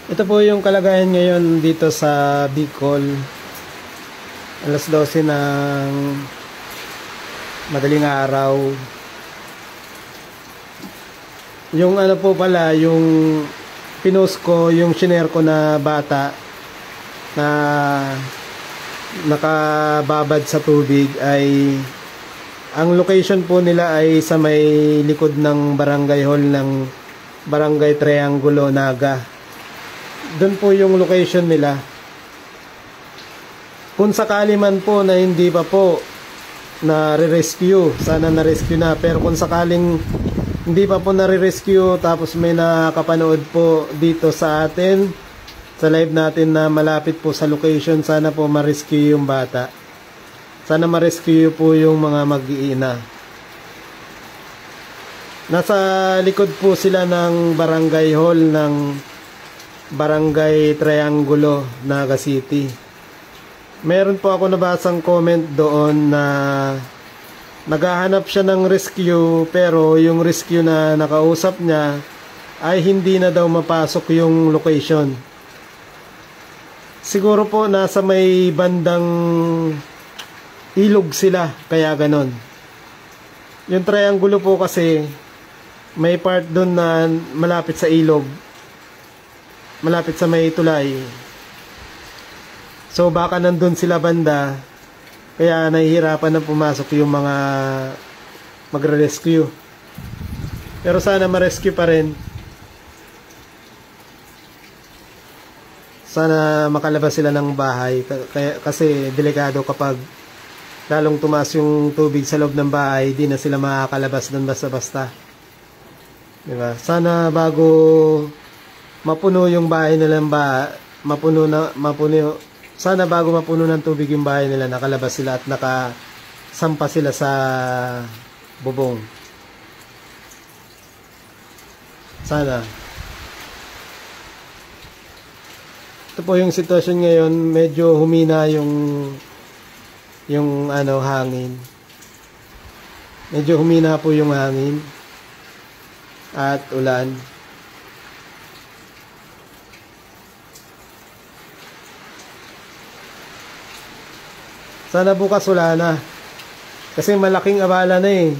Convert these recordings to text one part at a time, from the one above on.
Ito po yung kalagayan ngayon dito sa Bicol. Alas 12 ng madaling araw. Yung ano po pala, yung pinost ko, yung shinare ko na bata na nakababad sa tubig ay ang location po nila ay sa may likod ng barangay hall ng Barangay Triangulo, Naga. Doon po yung location nila. Kung sakali man po na hindi pa po na-rescue, sana na-rescue na. Pero kung sakaling hindi pa po na-rescue, tapos may nakapanood po dito sa atin, sa live natin na malapit po sa location, sana po ma-rescue yung bata. Sana ma-rescue po yung mga mag-iina. Nasa likod po sila ng barangay hall ng Barangay Triangulo, Naga City. Meron po ako nabasang comment doon na naghahanap siya ng rescue, pero yung rescue na nakausap niya ay hindi na daw mapasok yung location. Siguro po nasa may bandang ilog sila, kaya ganon. Yung triangulo po kasi may part doon na malapit sa ilog, malapit sa may tulay. So baka nandun sila banda, kaya nahihirapan na pumasok yung mga magre-rescue. Pero sana ma-rescue pa rin. Sana makalabas sila ng bahay, kasi delikado kapag lalong tumaas yung tubig sa loob ng bahay, di na sila makakalabas doon basta-basta. Diba? Sana bago mapuno yung bahay nila, sana bago mapuno ng tubig yung bahay nila, nakalabas sila at nakasampa sila sa bubong. Sana. Ito po yung sitwasyon ngayon, medyo humina yung hangin. Medyo humina po yung hangin at ulan. Sana bukas wala na. Kasi malaking abala na eh.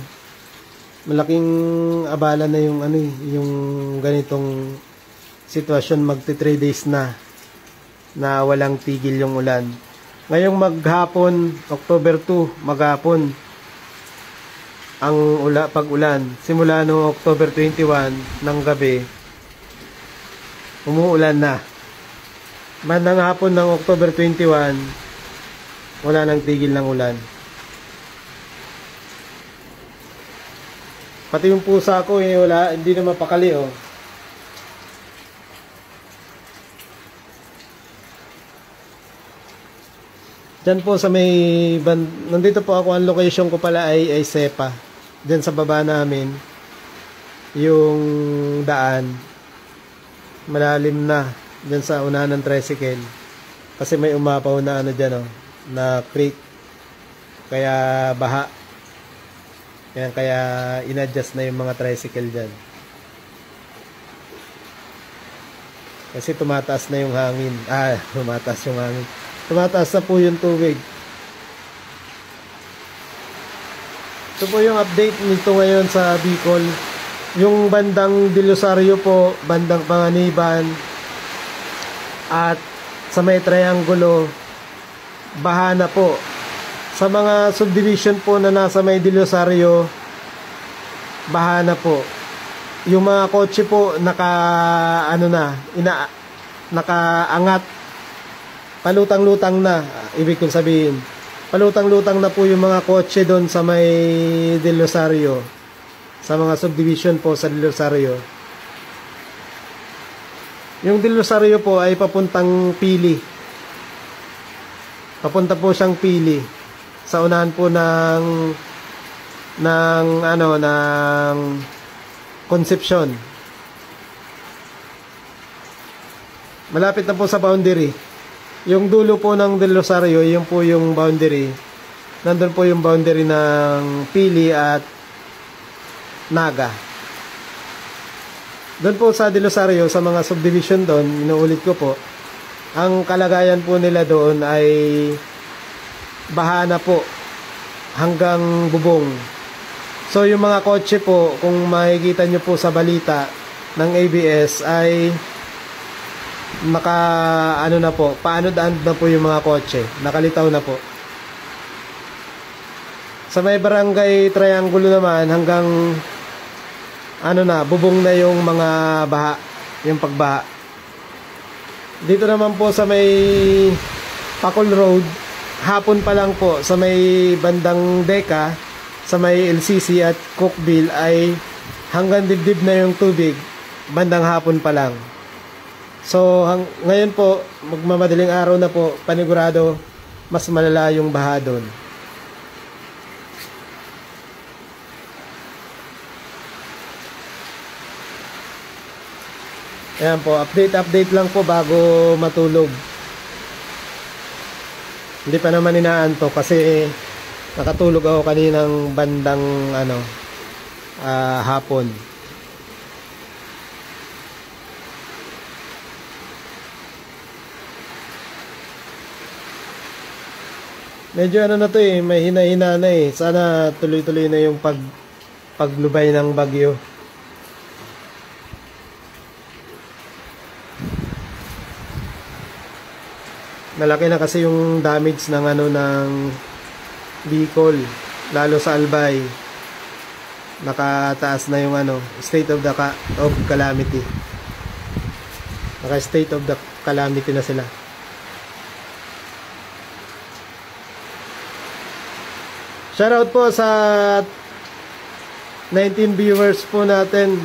Malaking abala na yung yung ganitong sitwasyon, magti 3 days na walang tigil yung ulan. Ngayong maghapon, October 2, maghapon ang pag-ulan. Simula no October 21 ng gabi, umuulan na. Bandang hapon ng October 21, wala nang tigil ng ulan. Pati yung pusa ko hindi na mapakali oh. Diyan po sa may nandito po ako, ang location ko pala ay Sepa. Diyan sa baba namin yung daan. Malalim na diyan sa unahan ng tricycle. Kasi may umapaw na diyan oh, na creek, kaya baha. Kaya inadjust na yung mga tricycle dyan, kasi tumataas na yung hangin. Tumataas na po yung tubig. Ito po yung update nito ngayon sa Bicol. Yung bandang Dilosario po, bandang Panganiban at sa may Triangulo, baha na po. Sa mga subdivision po na nasa may Dilosario, baha na po. Yung mga kotse po nakaangat, palutang-lutang na, ibig kong sabihin. Palutang-lutang na po yung mga kotse doon sa may Dilosario, sa mga subdivision po sa Dilosario. Yung Dilosario po ay papuntang Pili. Papunta po siyang Pili. Sa unahan po ng Concepcion. Malapit na po sa boundary. Yung dulo po ng Del Rosario, yun po yung boundary. Nandun po yung boundary ng Pili at Naga. doon po sa Del Rosario, sa mga subdivision doon, inuulit ko po, ang kalagayan po nila doon ay baha na po hanggang bubong. So yung mga kotse po, kung makikita nyo po sa balita ng ABS, ay ano na po, paanod-anod na po yung mga kotse, nakalitaw na po. Sa may barangay Triangulo naman, hanggang ano na, bubong na yung mga baha, yung pagbaha. Dito naman po sa may Pacol Road, hapon pa lang po sa may bandang Deca, sa may LCC at Cookville ay hanggang dibdib na yung tubig, bandang hapon pa lang. So ngayon po, magmamadaling araw na po, panigurado mas malala yung baha doon. Ayan po, update lang po bago matulog. Hindi pa naman inaantok kasi nakatulog ako kaninang bandang hapon. Medyo na to may hina-hina na Sana tuloy-tuloy na yung paglubay ng bagyo. Malaki na kasi yung damage ng ng Bicol, lalo sa Albay. Nakataas na yung state of calamity. State of the calamity na sila. Shoutout po sa 19 viewers po natin.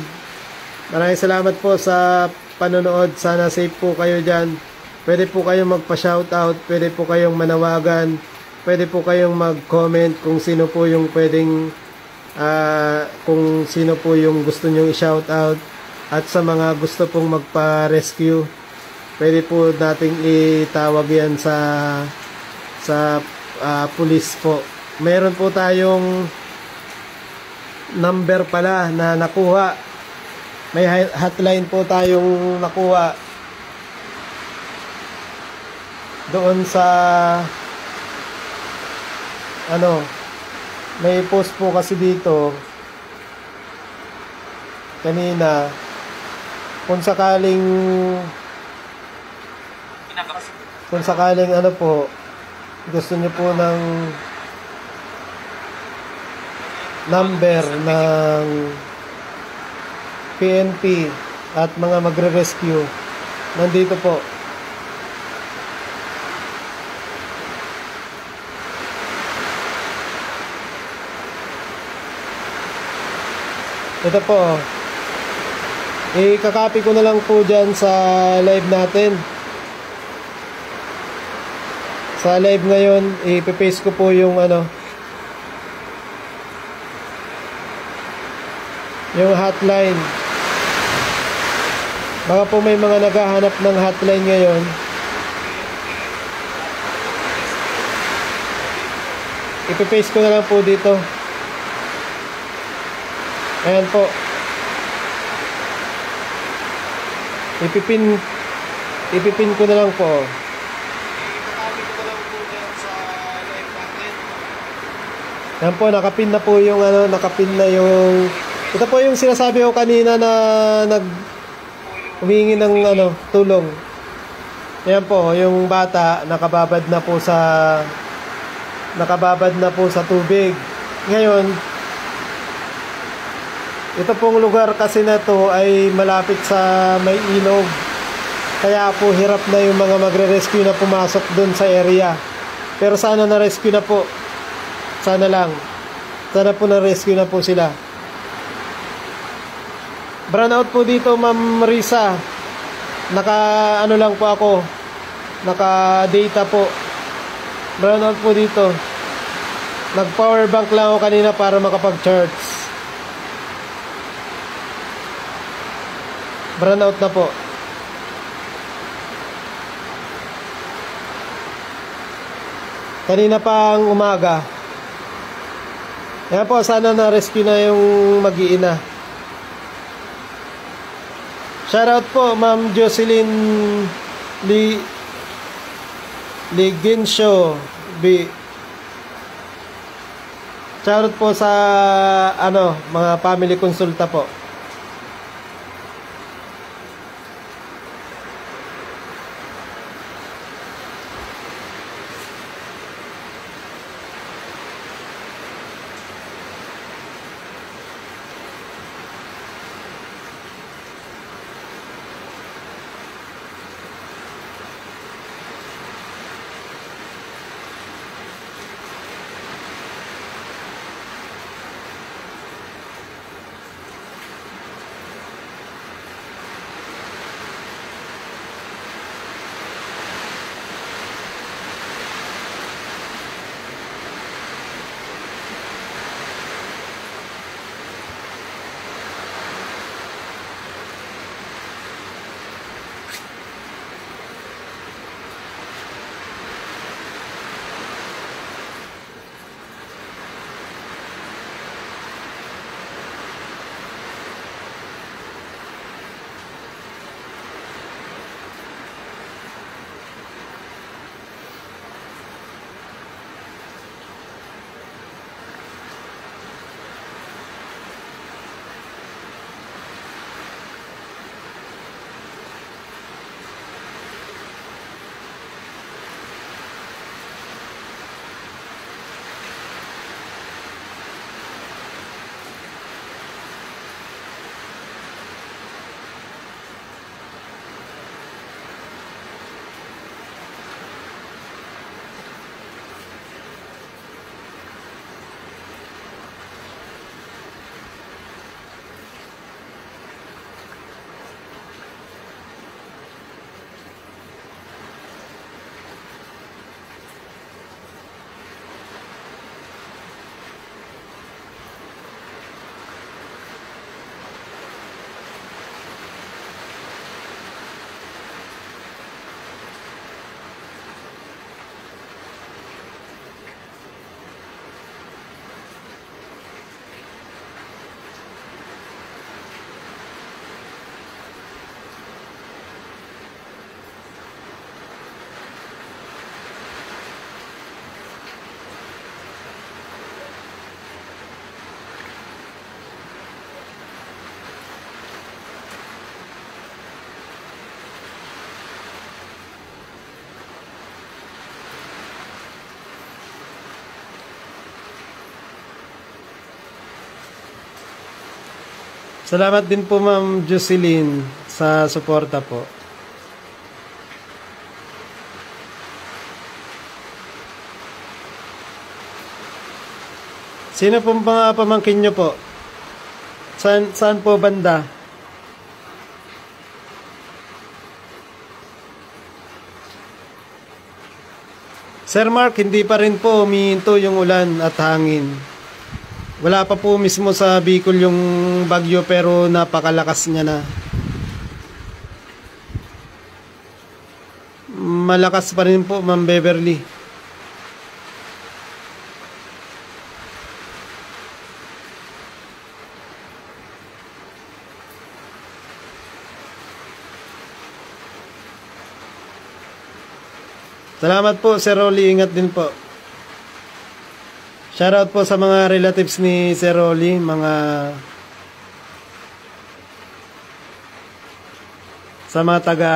Maraming salamat po sa panonood. Sana safe po kayo dyan. Pwede po kayong magpa-shoutout, pwede po kayong manawagan, pwede po kayong mag-comment kung sino po yung pwedeng kung sino po yung gusto nyong i-shoutout. At sa mga gusto pong magpa-rescue, pwede po nating itawag yan sa police po. Meron po tayong number pala na nakuha. May hotline po tayong nakuha doon sa may post po kasi dito kanina, kung sakaling po gusto niyo po ng number ng PNP at mga magre-rescue, nandito po. Ito po, ikakopy ko na lang po dyan sa live natin. Sa live ngayon, ipipaste ko po yung yung hotline. Baka po may mga naghahanap ng hotline ngayon. Ipipaste ko na lang po dito. Ayan po. Ipipin ko na lang po. Ikakopy ko na lang po dyan sa live natin. Ayan po, nakapin na po yung nakapin na yung ito po yung sinasabi ko kanina na humingi ng tulong. Ayan po, yung bata nakababad na po sa tubig. Ngayon, ito pong lugar kasi na to ay malapit sa may ilog. Kaya po hirap na yung mga magre-rescue na pumasok dun sa area. Pero sana na-rescue na po. Sana lang. Sana po na-rescue na po sila. Brownout po dito, Ma'am Risa. Naka lang po ako. Naka data po. Brownout po dito. Nag power bank lang ako kanina para makapag-charge. Brownout na po. Kanina pang umaga. Kaya po, sana na-rescue na yung mag-iina. Shoutout po, Ma'am Jocelyn Li Ligencio B. Shoutout po sa mga family consulta po. Salamat din po, Ma'am Jocelyn, sa suporta po. Sino po mga pamangkin nyo po? Saan po banda? Sir Mark, hindi pa rin po umihinto yung ulan at hangin. Wala pa po mismo sa Bicol yung bagyo, pero napakalakas niya na. Malakas pa rin po, Ma'am Beverly. Salamat po, Sir Rolly. Ingat din po. Shoutout po sa mga relatives ni Sir Rolly, sa mga taga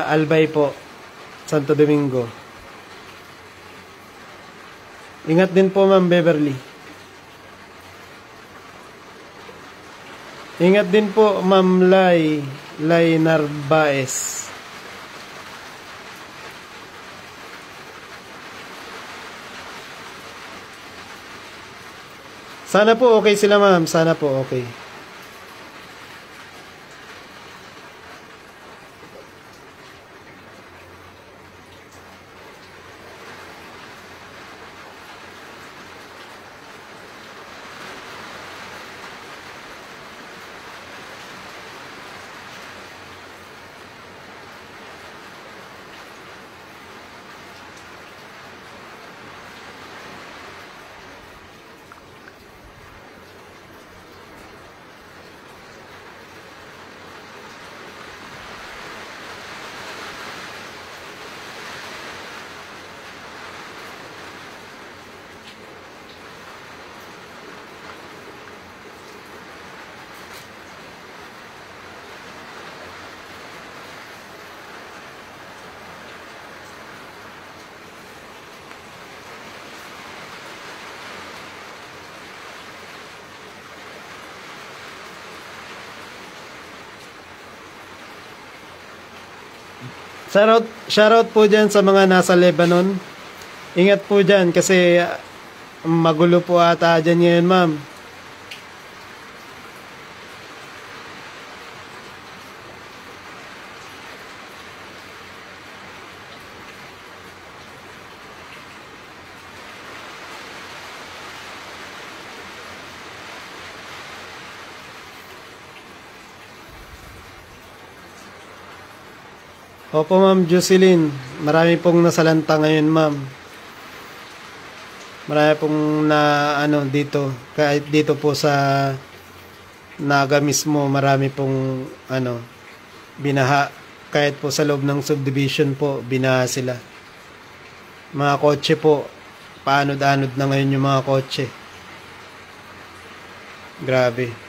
Albay po, Santo Domingo. Ingat din po, Ma'am Beverly. Ingat din po, Ma'am Lay Narvaez. Sana po okay sila, ma'am. Sana po okay. Shoutout po dyan sa mga nasa Lebanon. Ingat po dyan kasi magulo po ata dyan ngayon, ma'am. Opo, ma'am Jocelyn. Marami pong nasalanta ngayon, ma'am. Marami pong dito. Kahit dito po sa Naga mismo, marami pong binaha. Kahit po sa loob ng subdivision po, binaha sila. Mga kotse po, paanod-anod na ngayon yung mga kotse. Grabe.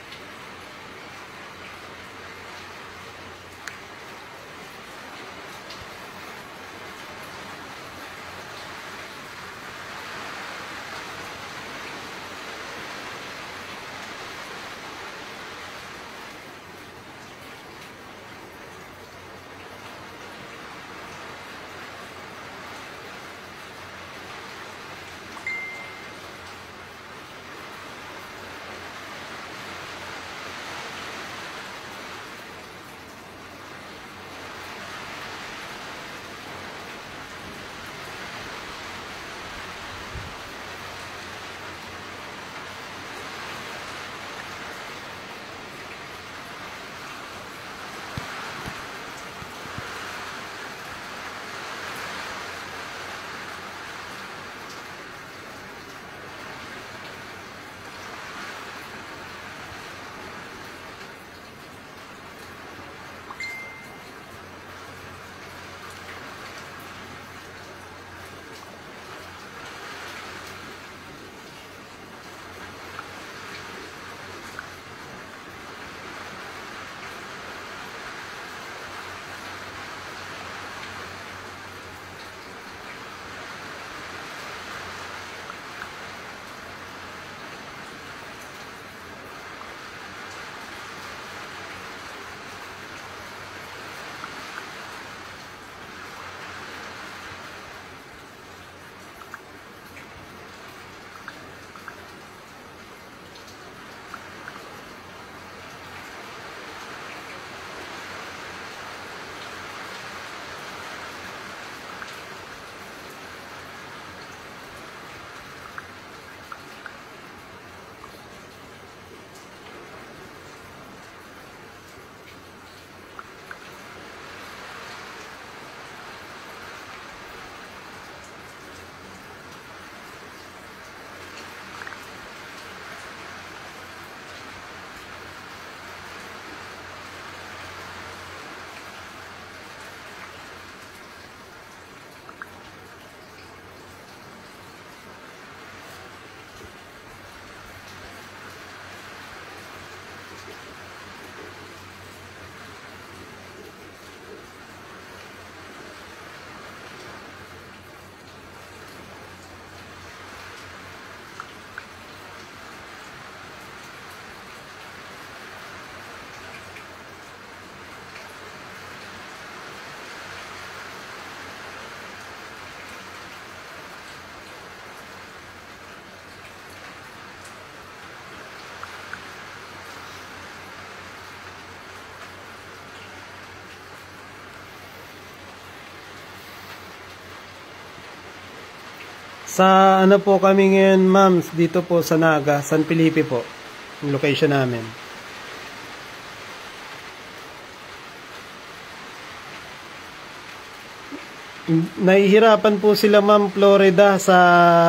Sa po kami ngayon, ma'am, dito po sa Naga, San Felipe po, yung location namin. Nahihirapan po sila, ma'am, Florida, sa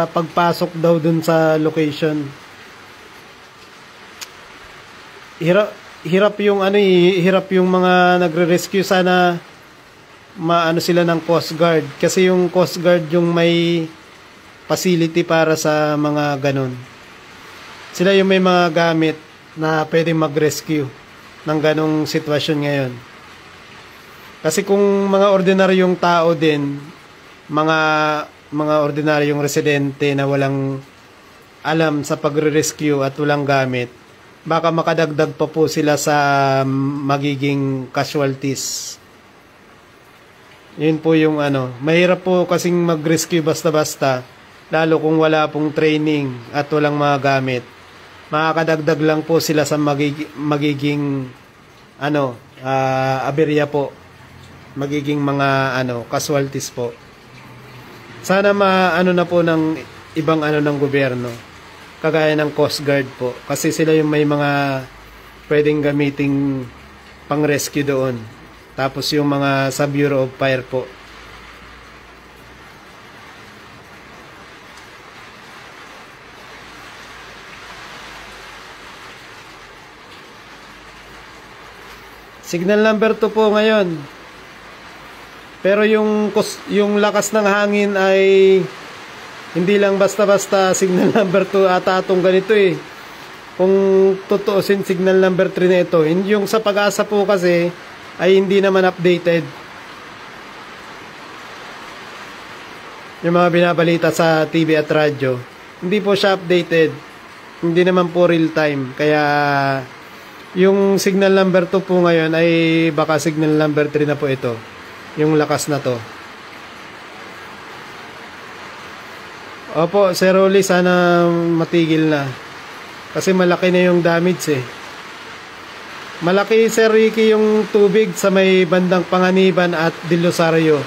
pagpasok daw dun sa location. Hirap yung hirap yung mga nagre-rescue. Sana maano sila ng Coast Guard, kasi yung Coast Guard yung may facility para sa mga ganun. Sila yung may mga gamit na pwedeng mag-rescue ng ganong sitwasyon ngayon. Kasi kung mga ordinaryong tao din, mga ordinaryong residente na walang alam sa pagre-rescue at walang gamit, baka makadagdag pa po sila sa magiging casualties. Yun po yung ano, mahirap po kasing mag-rescue basta-basta, lalo kung wala pong training at walang mga gamit. Makakadagdag lang po sila sa magiging ano, aberya po. Magiging mga ano, casualties po. Sana maano na po ng ibang ano ng gobyerno. Kagaya ng Coast Guard po. Kasi sila yung may mga pwedeng gamiting pang-rescue doon. Tapos yung mga sa Bureau of Fire po. Signal number 2 po ngayon. Pero yung lakas ng hangin ay hindi lang basta-basta signal number 2 ata itong ganito eh. Kung tutuusin signal number 3 na ito. Yung sa Pag-asa po kasi ay hindi naman updated. Yung mga binabalita sa TV at radyo, hindi po siya updated. Hindi naman po real time. Kaya yung signal number 2 po ngayon ay baka signal number 3 na po ito. Yung lakas na to. Opo, Sir Rolly, sana matigil na. Kasi malaki na yung damage eh. Malaki, Sir Ricky, yung tubig sa may bandang Panganiban at Del Rosario.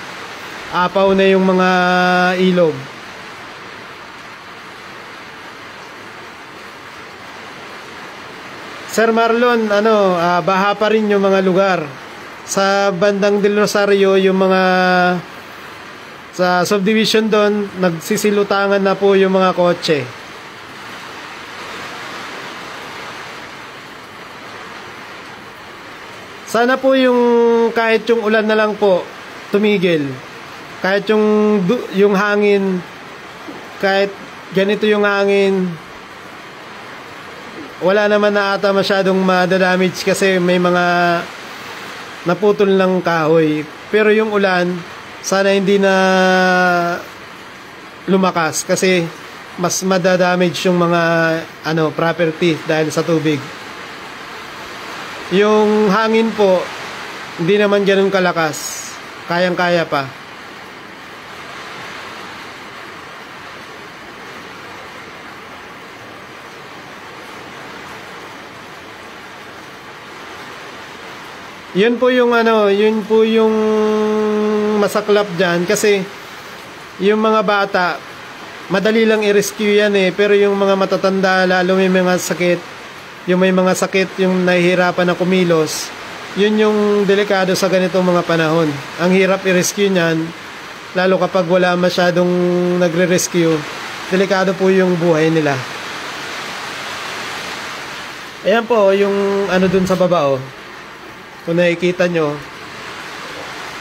Apaw na yung mga ilog. Sir Marlon, baha pa rin yung mga lugar. Sa bandang Del Rosario, yung mga sa subdivision doon, nagsisilutangan na po yung mga kotse. Sana po yung kahit yung ulan na lang po tumigil. Kahit yung hangin, kahit ganito yung hangin, wala naman na ata masyadong madadamage kasi may mga naputol ng kahoy. Pero yung ulan, sana hindi na lumakas kasi mas madadamage yung mga property dahil sa tubig. Yung hangin po, hindi naman ganun kalakas. Kayang-kaya pa. Yun po yung masaklap diyan kasi yung mga bata madali lang i-rescue yan eh, pero yung mga matatanda lalo may mga sakit, yung may mga sakit, yung nahihirapan na kumilos, yun yung delikado sa ganitong mga panahon. Ang hirap i-rescue niyan, lalo kapag wala masyadong nagre-rescue, delikado po yung buhay nila. Ayan po yung dun sa baba oh. Kung nakikita nyo,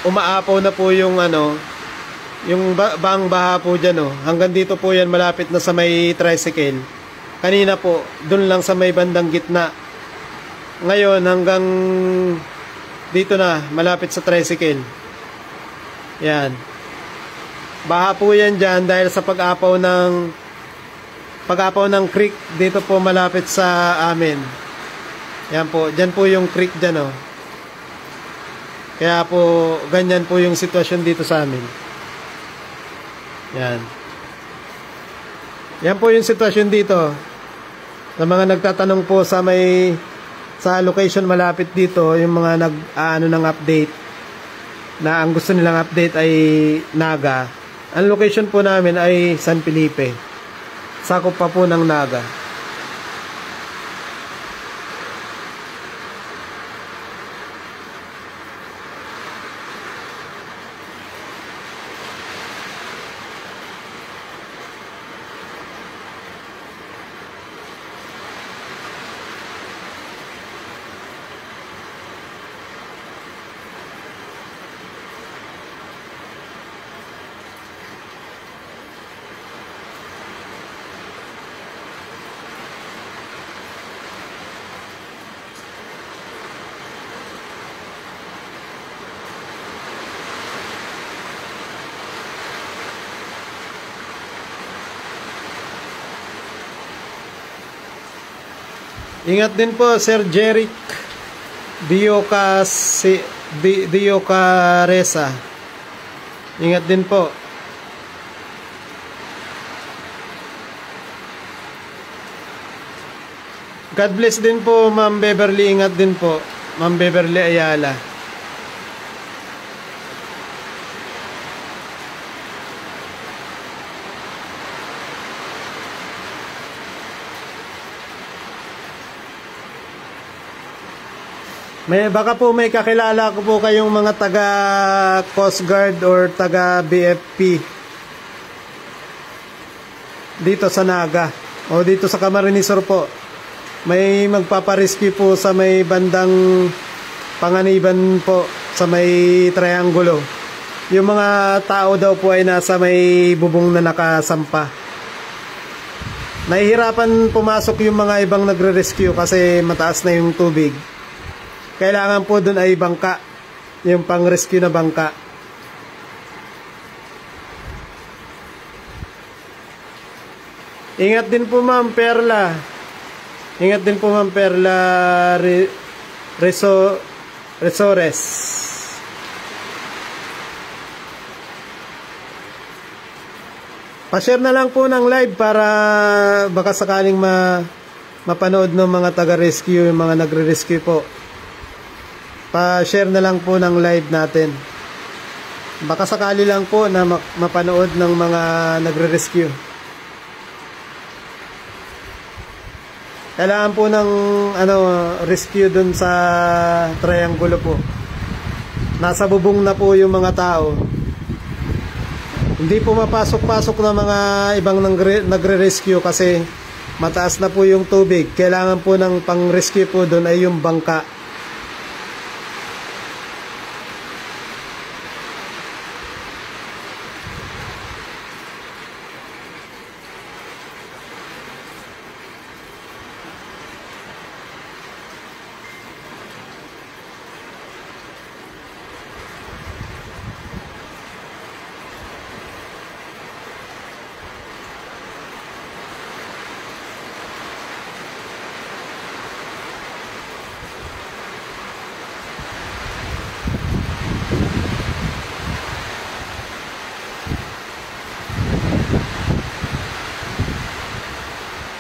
umaapaw na po yung yung baha po dyan oh. Hanggang dito po yan, malapit na sa may tricycle. Kanina po, dun lang sa may bandang gitna. Ngayon, hanggang dito na, malapit sa tricycle. Yan. Baha po yan dyan dahil sa pag-apaw ng creek dito po malapit sa amin. Yan po, dyan po yung creek dyan oh. Kaya po, ganyan po yung sitwasyon dito sa amin. Yan. Yan po yung sitwasyon dito. Sa mga nagtatanong po sa location malapit dito, yung mga ng update, na ang gusto nilang update ay Naga. Ang location po namin ay San Felipe. Sakop pa po ng Naga. Ingat din po, Sir Jeric Diocaresa. Ingat din po. God bless din po, Ma'am Beverly. Ingat din po, Ma'am Beverly Ayala. Baka po may kakilala ko po kayong mga taga Coast Guard or taga BFP dito sa Naga o dito sa Camarines Sur po. May magpaparescue po sa may bandang Panganiban po, sa may Triangulo. Yung mga tao daw po ay nasa may bubong na nakasampa. Nahihirapan pumasok yung mga ibang nagre-rescue kasi mataas na yung tubig. Kailangan po dun ay bangka, yung pang-rescue na bangka. Ingat din po, Ma'am Perla. Ingat din po, Ma'am Perla Resores. Pa-share na lang po ng live para baka sakaling mapanood ng mga taga-rescue, yung mga nagre-rescue po. Pa-share na lang po ng live natin. Baka sakali lang po na mapanood ng mga nagre-rescue. Kailangan po ng rescue dun sa Triangulo po. Nasa bubong na po yung mga tao. Hindi po mapasok-pasok na mga ibang nagre-rescue kasi mataas na po yung tubig. Kailangan po ng pang-rescue po dun ay yung bangka.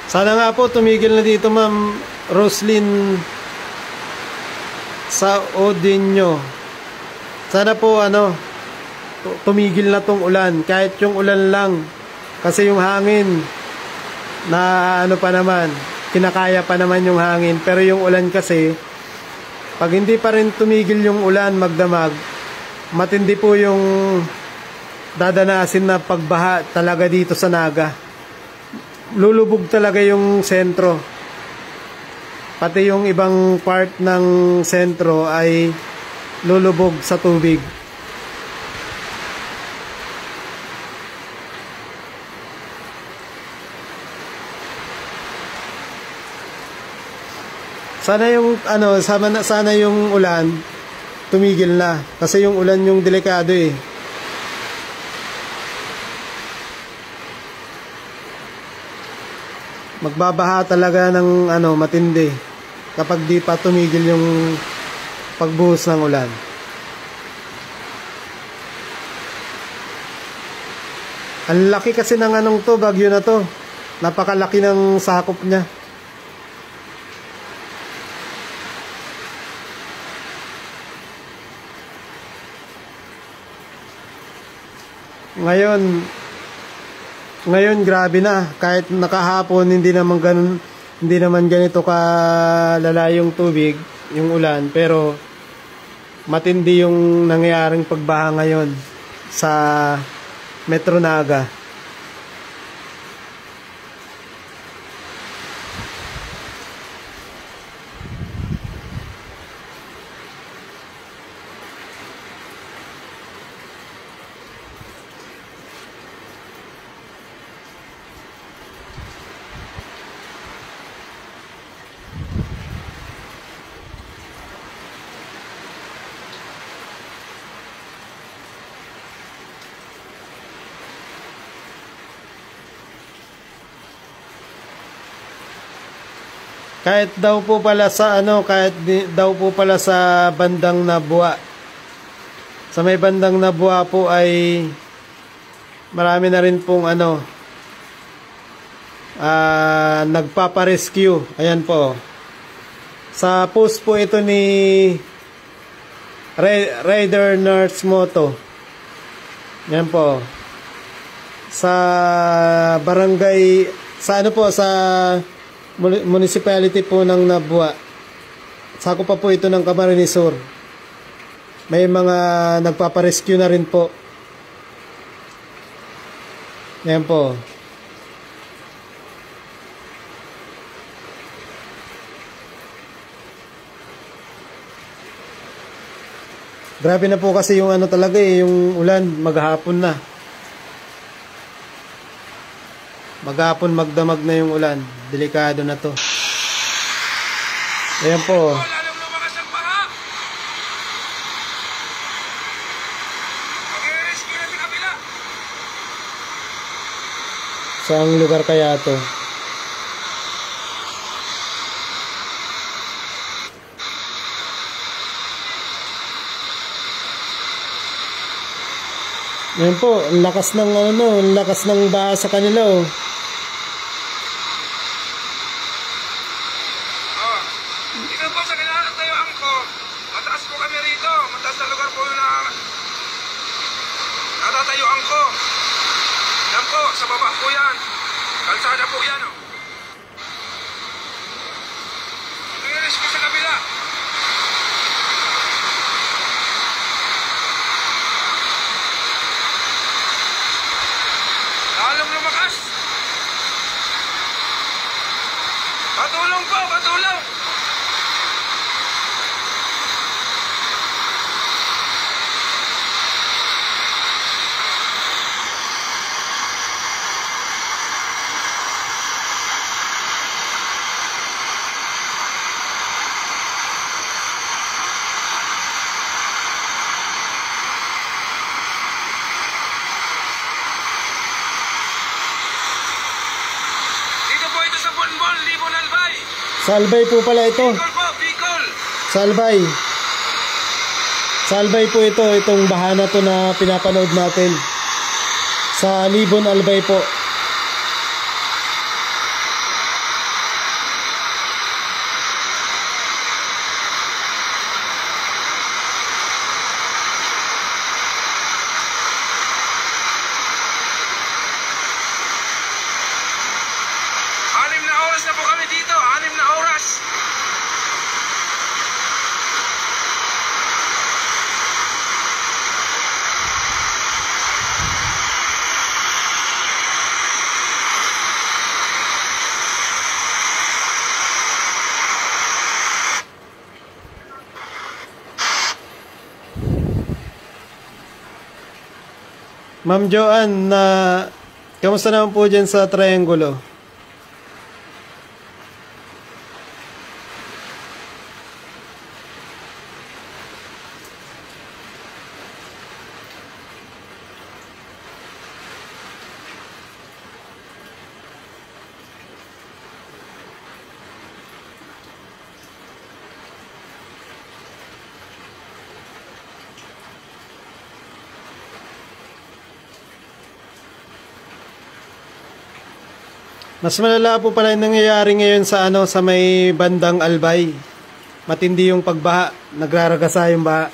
Sana nga po tumigil na dito, Ma'am Roslyn sa Odinyo. Sana po tumigil na tong ulan, kahit yung ulan lang, kasi yung hangin na pa naman, kinakaya pa naman yung hangin, pero yung ulan kasi pag hindi pa rin tumigil yung ulan magdamag, matindi po yung dadanasin na pagbaha talaga dito sa Naga. Lulubog talaga yung sentro. Pati yung ibang part ng sentro ay lulubog sa tubig. Sana yung sana yung ulan tumigil na kasi yung ulan yung delikado eh. Magbabaha talaga ng matindi kapag di pa tumigil yung pagbuhos ng ulan. Ang laki kasi ng bagyo na to. Napakalaki ng sakop niya. Ngayon grabe na, kahit nakahapon hindi naman ganito kalala yung tubig, yung ulan, pero matindi yung nangyayaring pagbaha ngayon sa Metro Naga. Kahit daw po pala sa bandang Nabua, Sa may bandang Nabua po ay marami na rin pong nagpaparescue. Ayan po. Sa post po ito ni Rider Nurse Moto. Ayan po. Sa barangay, sa sa municipality po ng Nabua. Sako pa po ito ng Camarines Sur. May mga nagpaparescue na rin po. Ayan po. Grabe na po kasi yung talaga yung ulan, maghapon na. Maghapon magdamag na yung ulan. Delikado na to. Ayan po. Lalong lumakas ang baha. Mag-rescue na sa kabila. Saang lugar kaya to? Ayan po, ang lakas ng ang lakas ng baha sa kanila oh. Tingnan po sa kailangan tayo angko. Mataas po kami rito. Mataas na lugar po na natatayuan ko. Yan po, sa baba po yan. Kalsada po yan oh. Mag-rescue sa kabila. Lalong lumakas. Patulong po, patulong. Sa Bonbon, Libon Albay. Sa Albay po pala ito. Bicol po, Bicol. Sa Albay. Sa Albay po ito, itong baha na to na pinapanood natin. Sa Libon Albay po. Na po kami dito, 6 na oras. Ma'am Joanne, kamusta naman po dyan sa Triangulo? Mas malala po pala yung nangyayari ngayon sa sa may bandang Albay. Matindi yung pagbaha, nagraragasa yung baha.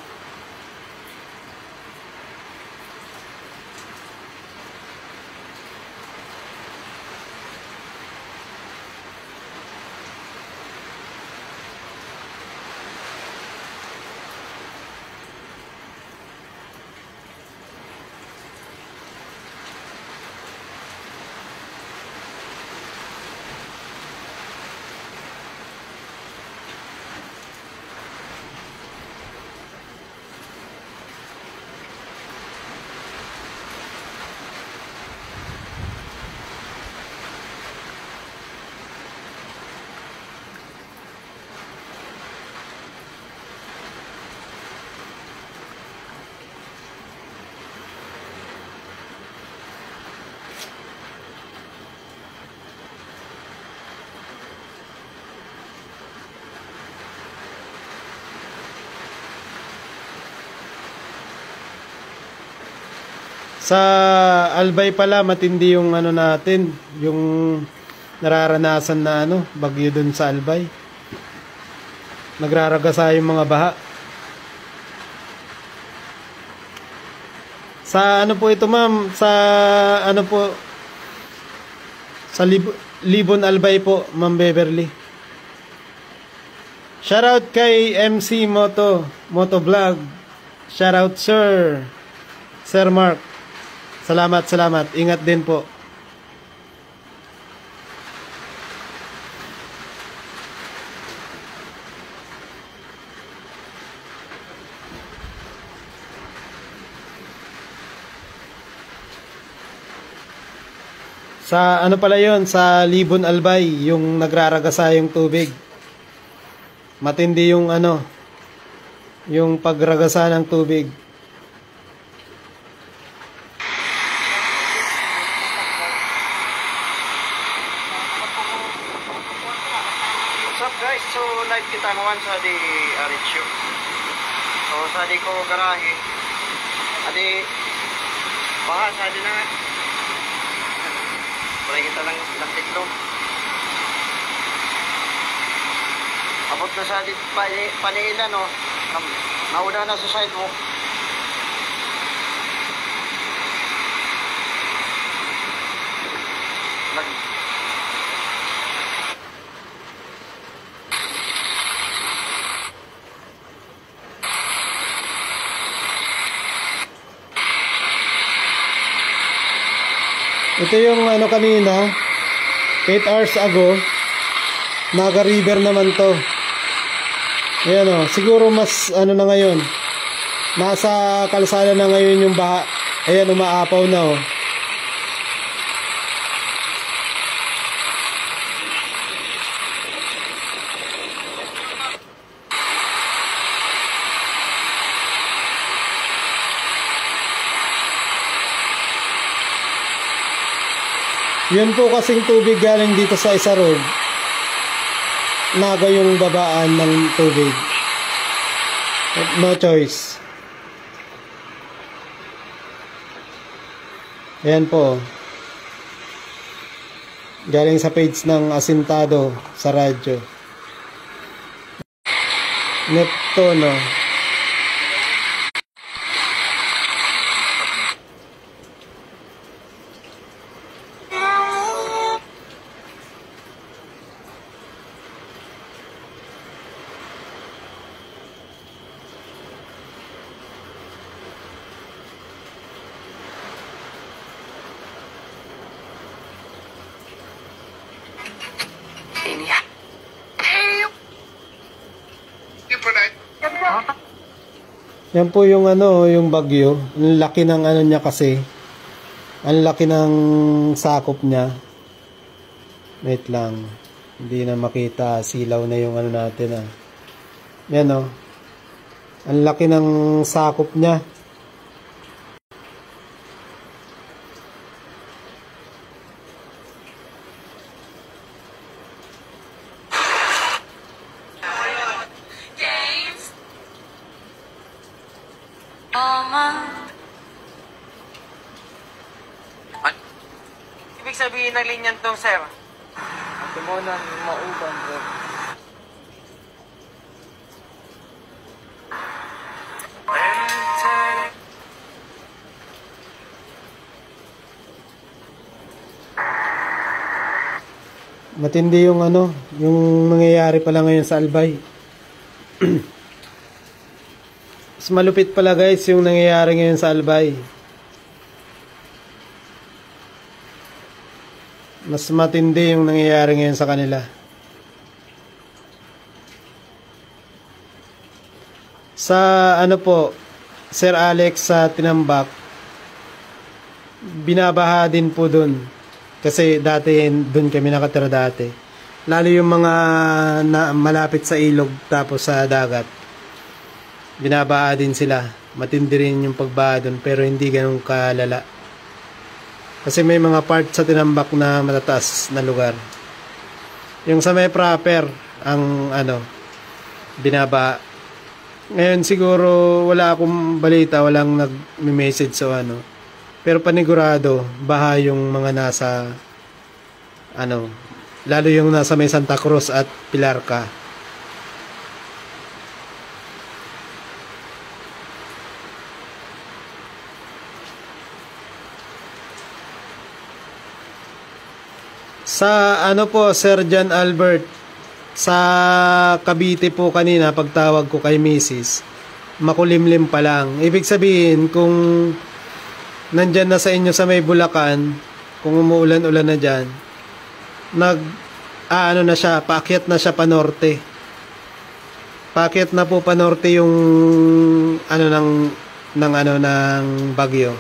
Sa Albay pala matindi yung ano natin, yung nararanasan na ano, bagyo dun sa Albay. Nagraragasa yung mga baha. Sa ano po ito, ma'am? Sa ano po? Sa Libon Albay po, Ma'am Beverly. Shoutout kay MC Motovlog. Shoutout Sir Mark. Salamat. Ingat din po. Sa ano pala yon, sa Libon Albay, yung nagraragasa yung tubig. Matindi yung ano, yung pagragasa ng tubig. What's up guys? So live kita ngawan sa di Aricho. So sa di ko garahe. Adi baha sa di na. Wala kita lang tiklo. Abot na sa di paniila no. Nauda na sa side mo. Ito yung ano kanina, 8 hours ago, Naga River naman to. Ayan o, siguro mas ano na ngayon, nasa kalsada na ngayon yung baha. Ayan, umaapaw na o. Yun po kasing tubig galing dito sa isa road. Naga yung babaan ng tubig. No choice. Ayan po. Galing sa page ng Asintado sa radyo. Neptuno. Yan po yung ano, yung bagyo. Ang laki ng ano niya kasi. Ang laki ng sakop niya. Wait lang. Hindi na makita. Silaw na yung ano natin ah. Yan oh. Ang laki ng sakop niya. Ibig sabihin ng linyan to, sir? Ito mo na mauban, bro. Matindi yung ano, yung nangyayari pala ngayon sa Albay. Mas malupit pala guys yung nangyayari ngayon sa Albay. Mas matindi yung nangyayari ngayon sa kanila. Sa ano po, Sir Alex sa Tinambak, binabaha din po dun. Kasi dati dun kami nakatira dati. Lalo yung mga malapit sa ilog tapos sa dagat. Binabaha din sila. Matindi rin yung pagbaha dun pero hindi ganun kalala. Kasi may mga part sa Tinambak na matataas na lugar. Yung sa may proper ang ano binaba. Ngayon siguro wala akong balita, walang nag-message so ano. Pero panigurado, baha yung mga nasa, ano, lalo yung nasa may Santa Cruz at Pilarca. Sa ano po, Sir John Albert, sa Cavite po kanina, pagtawag ko kay Mrs., makulimlim pa lang. Ibig sabihin, kung nandyan na sa inyo sa may Bulacan, kung umuulan-ulan na dyan, ano na siya, paakyat na siya pa norte. Paakyat na po pa norte yung ano ng bagyo.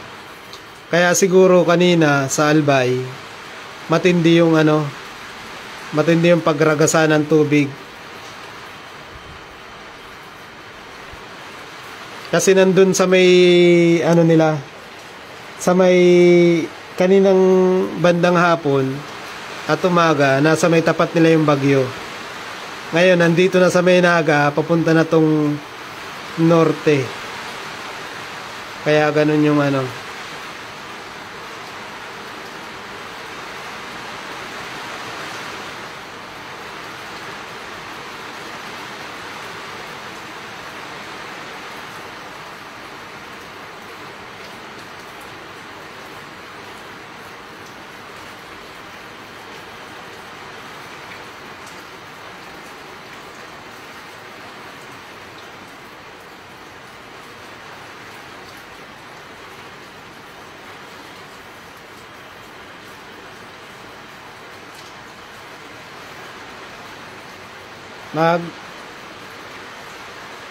Kaya siguro kanina sa Albay, matindi yung pagragasa ng tubig. Kasi nandun sa may nila, sa may kaninang bandang hapon at umaga, nasa may tapat nila yung bagyo. Ngayon nandito na sa may Naga, papunta na tong norte. Kaya ganun yung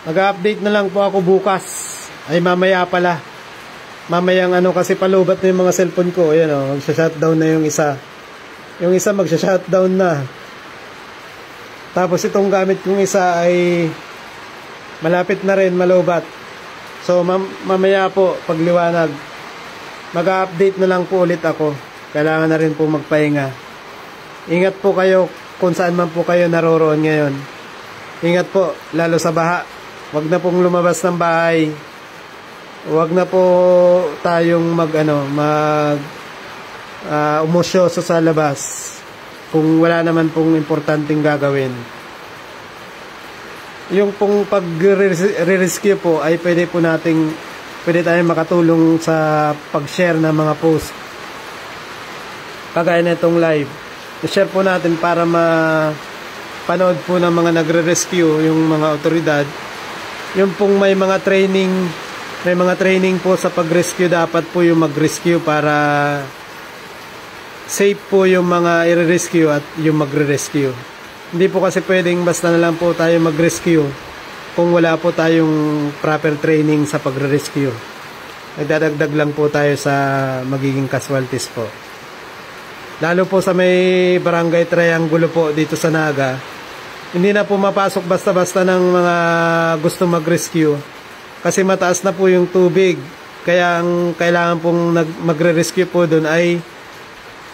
mag-update na lang po ako bukas. Ay mamaya pala. Mamayang kasi palubat na yung mga cellphone ko. Ayan magsha-shutdown na yung isa. Yung isa magsha-shutdown na. Tapos itong gamit kong isa ay malapit na rin malubat. So mamaya po pagliwanag, mag-update na lang po ulit ako. Kailangan na rin po magpahinga. Ingat po kayo kung saan man po kayo naroroon ngayon. Ingat po, lalo sa baha. Huwag na pong lumabas ng bahay. Huwag na po tayong umosyoso sa labas kung wala naman pong importanteng gagawin. Yung pong pag-rescue po ay pwede tayong makatulong sa pag-share ng mga post. Kagaya na itong live. I-share po natin para mapanood po ng mga nagre-rescue, yung mga otoridad. Yung pong may mga training po sa pag-rescue, dapat po yung mag-rescue para safe po yung mga i-rescue at yung magre-rescue. Hindi po kasi pwedeng basta na lang po tayo mag-rescue kung wala po tayong proper training sa pagre-rescue. Nagdadagdag lang po tayo sa magiging casualties po. Lalo po sa may Barangay Triangulo po dito sa Naga, hindi na po mapasok basta-basta ng mga gusto mag-rescue kasi mataas na po yung tubig. Kaya ang kailangan pong magre-rescue po doon ay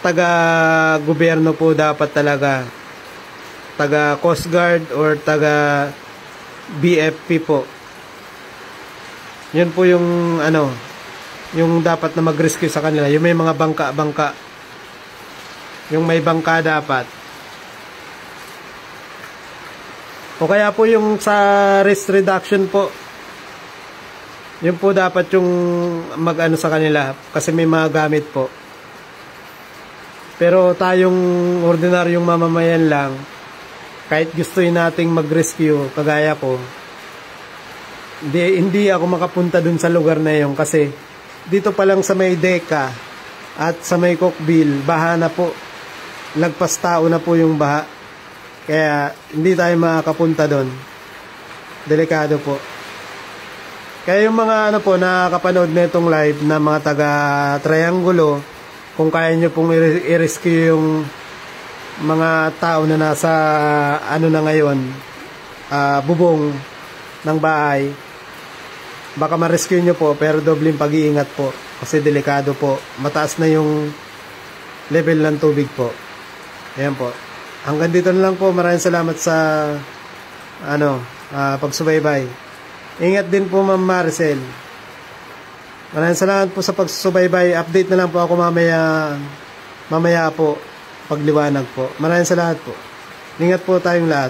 taga-gobyerno po dapat talaga. Taga Coast Guard or taga BFP po. Yun po yung yung dapat na mag-rescue sa kanila. Yung may mga bangka. Yung may bangka dapat. O kaya po yung sa risk reduction po. Yun po dapat yung sa kanila. Kasi may mga gamit po. Pero tayong ordinaryong mamamayan lang, kahit gustuin nating mag-rescue, kagaya ko, hindi ako makapunta dun sa lugar na yun. Kasi dito pa lang sa may Deca at sa may Cookville, baha na po. Lagpas tao na po yung baha. Kaya hindi tayo makakapunta doon. Delikado po. Kaya yung mga nakakapanood na itong live na mga taga Triangulo, kung kaya nyo pong i-rescue yung mga tao na nasa na ngayon, bubong ng bahay, baka ma-rescue nyo po, pero dobleng pag-iingat po kasi delikado po. Mataas na yung level ng tubig po. Ayan po. Hanggang dito na lang po. Maraming salamat sa pagsubaybay. Ingat din po Ma'am Maricel. Maraming salamat po sa pagsusubaybay. Update na lang po ako mamaya po pagliwanag po. Maraming salamat po. Ingat po tayong lahat.